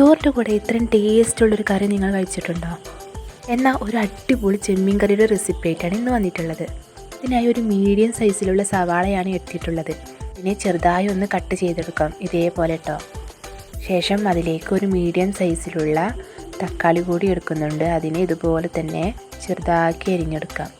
ചോറിൻ്റെ കൂടെ ഇത്രയും ടേസ്റ്റുള്ളൊരു കറി നിങ്ങൾ കഴിച്ചിട്ടുണ്ടോ? എന്നാൽ ഒരു അടിപൊളി ചെമ്മീൻ കറിയുടെ റെസിപ്പി ആയിട്ടാണ് ഇന്ന് വന്നിട്ടുള്ളത്. ഇതിനായി ഒരു മീഡിയം സൈസിലുള്ള സവാളയാണ് എടുത്തിട്ടുള്ളത്. ഇതിനെ ചെറുതായി ഒന്ന് കട്ട് ചെയ്തെടുക്കാം, ഇതേപോലെ കേട്ടോ. ശേഷം അതിലേക്ക് ഒരു മീഡിയം സൈസിലുള്ള തക്കാളി കൂടി എടുക്കുന്നുണ്ട്. അതിനെ ഇതുപോലെ തന്നെ ചെറുതാക്കി അരിഞ്ഞെടുക്കാം.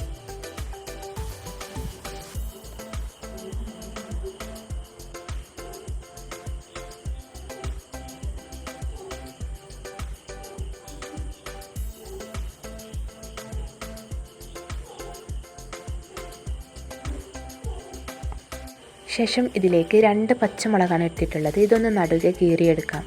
ശേഷം ഇതിലേക്ക് 2 പച്ചമുളകാണ് ഇട്ടിട്ടുള്ളത്. ഇതൊന്ന് നടുകെ കീറിയെടുക്കാം.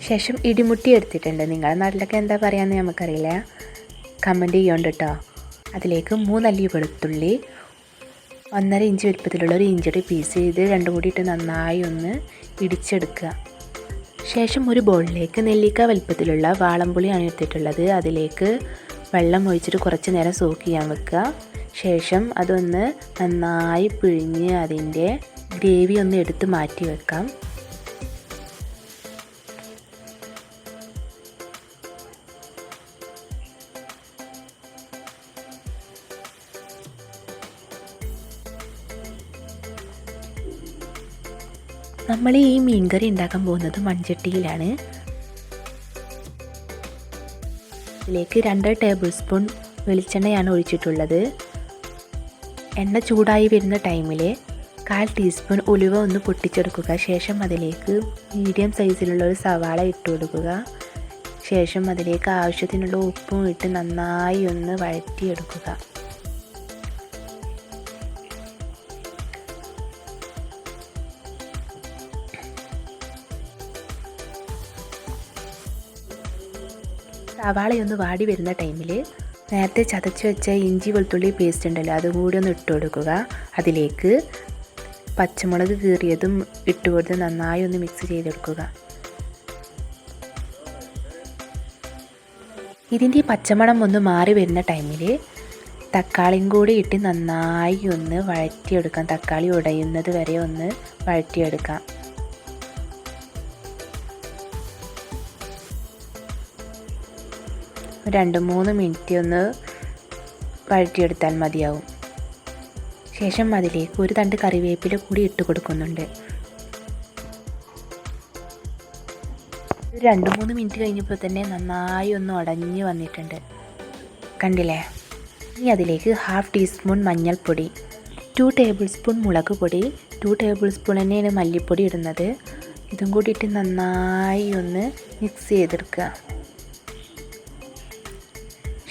ശേഷം ഇടിമുട്ടി എടുത്തിട്ടുണ്ട്. നിങ്ങളുടെ നാട്ടിലൊക്കെ എന്താ പറയാമെന്ന് നമുക്കറിയില്ല, കമൻറ്റ് ചെയ്യുന്നുണ്ട് കേട്ടോ. അതിലേക്ക് 3 അല്ലി വെളുത്തുള്ളി, 1.5 ഇഞ്ച് വലുപ്പത്തിലുള്ള ഒരു ഇഞ്ചിയുടെ പീസ്, ഇത് രണ്ടും കൂടി ഇട്ട് നന്നായി ഒന്ന് ഇടിച്ചെടുക്കുക. ശേഷം ഒരു ബൗളിലേക്ക് നെല്ലിക്ക വലുപ്പത്തിലുള്ള വാളംപുളിയാണ് എടുത്തിട്ടുള്ളത്. അതിലേക്ക് വെള്ളം ഒഴിച്ചിട്ട് കുറച്ച് നേരം സോക്ക് ചെയ്യാൻ വെക്കുക. ശേഷം അതൊന്ന് നന്നായി പിഴിഞ്ഞ് അതിൻ്റെ ഗ്രേവി ഒന്ന് എടുത്ത് മാറ്റി വെക്കാം. നമ്മൾ ഈ മീൻകറി ഉണ്ടാക്കാൻ പോകുന്നത് മൺചട്ടിയിലാണ്. ഇതിലേക്ക് 2 ടേബിൾ സ്പൂൺ വെളിച്ചെണ്ണയാണ് ഒഴിച്ചിട്ടുള്ളത്. എണ്ണ ചൂടായി വരുന്ന ടൈമിൽ 1/4 ടീസ്പൂൺ ഉലുവ ഒന്ന് പൊട്ടിച്ചെടുക്കുക. ശേഷം അതിലേക്ക് മീഡിയം സൈസിലുള്ള ഒരു സവാള ഇട്ട് കൊടുക്കുക. ശേഷം അതിലേക്ക് ആവശ്യത്തിനുള്ള ഉപ്പും ഇട്ട് നന്നായി ഒന്ന് വഴറ്റിയെടുക്കുക. സവാളയൊന്ന് വാടി വരുന്ന ടൈമിൽ നേരത്തെ ചതച്ച് വെച്ച ഇഞ്ചി വെളുത്തുള്ളി പേസ്റ്റ് ഉണ്ടല്ലോ, അതുകൂടി ഒന്ന് ഇട്ട് കൊടുക്കുക. അതിലേക്ക് പച്ചമുളക് കീറിയതും ഇട്ട് കൊടുത്ത് നന്നായി ഒന്ന് മിക്സ് ചെയ്തെടുക്കുക. ഇതിൻ്റെ പച്ചമണം ഒന്ന് മാറി വരുന്ന ടൈമിൽ തക്കാളിയും കൂടി ഇട്ട് നന്നായി ഒന്ന് വഴറ്റിയെടുക്കാം. തക്കാളി ഉടയുന്നത് വരെ ഒന്ന് വഴറ്റിയെടുക്കാം. ഒരു 2-3 മിനിറ്റ് ഒന്ന് വഴറ്റിയെടുത്താൽ മതിയാവും. ശേഷം അതിലേക്ക് ഒരു തണ്ട് കറിവേപ്പില കൂടി ഇട്ട് കൊടുക്കുന്നുണ്ട്. 2-3 മിനിറ്റ് കഴിഞ്ഞപ്പോൾ തന്നെ നന്നായി ഒന്ന് ഉടഞ്ഞ് വന്നിട്ടുണ്ട്, കണ്ടില്ലേ? ഇനി അതിലേക്ക് 1/2 ടീസ്പൂൺ മഞ്ഞൾപ്പൊടി, 2 ടേബിൾ സ്പൂൺ മുളക് പൊടി, 2 ടേബിൾ സ്പൂൺ തന്നെയാണ് മല്ലിപ്പൊടി ഇടുന്നത്. ഇതും കൂടി ഇട്ട് നന്നായി ഒന്ന് മിക്സ് ചെയ്തെടുക്കുക.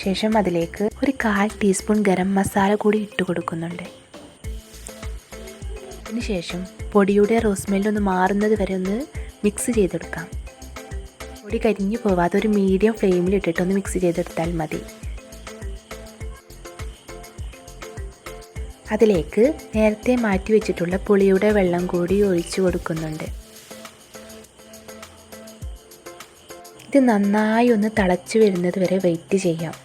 ശേഷം അതിലേക്ക് ഒരു 1/4 ടീസ്പൂൺ ഗരം മസാല കൂടി ഇട്ട് കൊടുക്കുന്നുണ്ട്. അതിനുശേഷം പൊടിയുടെ റോസ്മെല്ലൊന്ന് മാറുന്നത് വരെ ഒന്ന് മിക്സ് ചെയ്തെടുക്കാം. പൊടി കരിഞ്ഞു പോവാതെ ഒരു മീഡിയം ഫ്ലെയിമിൽ ഇട്ടിട്ടൊന്ന് മിക്സ് ചെയ്തെടുത്താൽ മതി. അതിലേക്ക് നേരത്തെ മാറ്റി വെച്ചിട്ടുള്ള പുളിയുടെ വെള്ളം കൂടി ഒഴിച്ചു കൊടുക്കുന്നുണ്ട്. ഇത് നന്നായി ഒന്ന് തിളച്ച് വരുന്നത് വരെ വെയിറ്റ് ചെയ്യാം.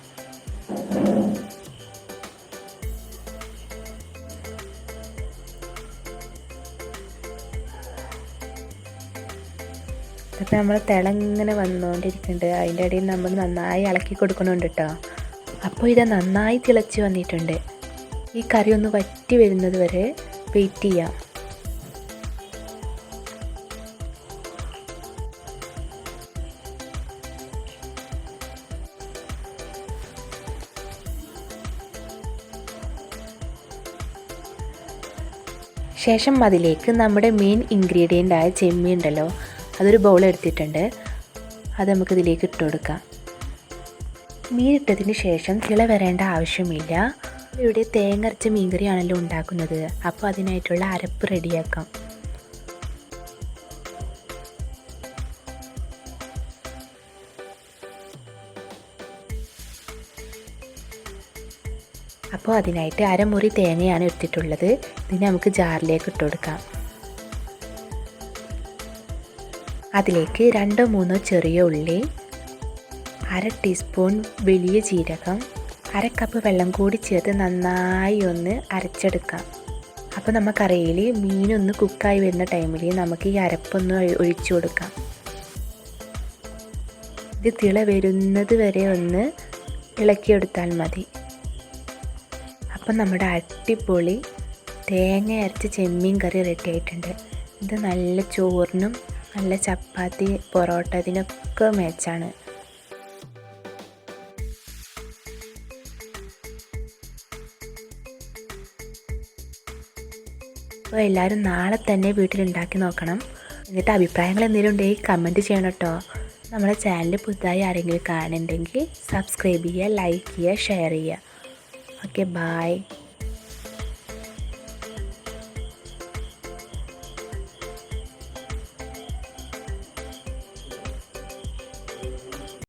അപ്പോൾ നമ്മൾ തിളങ്ങനെ വന്നുകൊണ്ടിരിക്കുന്നുണ്ട്. അതിൻ്റെ ഇടയിൽ നമ്മൾ നന്നായി ഇളക്കി കൊടുക്കുന്നുണ്ട് കേട്ടോ. അപ്പോൾ ഇത് നന്നായി തിളച്ച് വന്നിട്ടുണ്ട്. ഈ കറി ഒന്ന് വറ്റി വരുന്നത് വരെ വെയിറ്റ് ചെയ്യാം. ശേഷം അതിലേക്ക് നമ്മുടെ മെയിൻ ഇൻഗ്രീഡിയൻ്റ് ആയ ചെമ്മീൻ ഉണ്ടല്ലോ, അതൊരു ബൗൾ എടുത്തിട്ടുണ്ട്. അത് നമുക്കിതിലേക്ക് ഇട്ട് കൊടുക്കാം. മീൻ ഇട്ടതിന് ശേഷം തിള വരേണ്ട ആവശ്യമില്ല. ഇവിടെ തേങ്ങ അരച്ച മീൻകറിയാണല്ലോ ഉണ്ടാക്കുന്നത്, അപ്പോൾ അതിനായിട്ടുള്ള അരപ്പ് റെഡിയാക്കാം. അപ്പോൾ അതിനായിട്ട് അരമുറി തേങ്ങയാണ് എടുത്തിട്ടുള്ളത്. ഇതിനെ നമുക്ക് ജാറിലേക്ക് ഇട്ട് കൊടുക്കാം. അതിലേക്ക് 2-3 ചെറിയ ഉള്ളി, 1/2 ടീസ്പൂൺ വലിയ ജീരകം, 1/2 കപ്പ് വെള്ളം കൂടി ചേർത്ത് നന്നായി ഒന്ന് അരച്ചെടുക്കാം. അപ്പോൾ നമ്മൾ കറിയിൽ മീനൊന്ന് കുക്കായി വരുന്ന ടൈമിൽ നമുക്ക് ഈ അരപ്പൊന്ന് ഒഴിച്ചു കൊടുക്കാം. ഇത് തിള വരുന്നത് വരെ ഒന്ന് ഇളക്കിയെടുത്താൽ മതി. അപ്പം നമ്മുടെ അടിപൊളി തേങ്ങ അരച്ച ചെമ്മീൻ കറി റെഡി ആയിട്ടുണ്ട്. ഇത് നല്ല ചോറിനും നല്ല ചപ്പാത്തി പൊറോട്ട ഇതിനൊക്കെ മാച്ചാണ്. അപ്പോൾ എല്ലാവരും നാളെ തന്നെ വീട്ടിലുണ്ടാക്കി നോക്കണം. എന്നിട്ട് അഭിപ്രായങ്ങൾ എന്തെങ്കിലും ഉണ്ടെങ്കിൽ കമൻറ്റ് ചെയ്യണം കേട്ടോ. നമ്മുടെ ചാനൽ പുതുതായി ആരെങ്കിലും കാണുന്നുണ്ടെങ്കിൽ സബ്സ്ക്രൈബ് ചെയ്യുക, ലൈക്ക് ചെയ്യുക, ഷെയർ ചെയ്യുക. Okay, bye.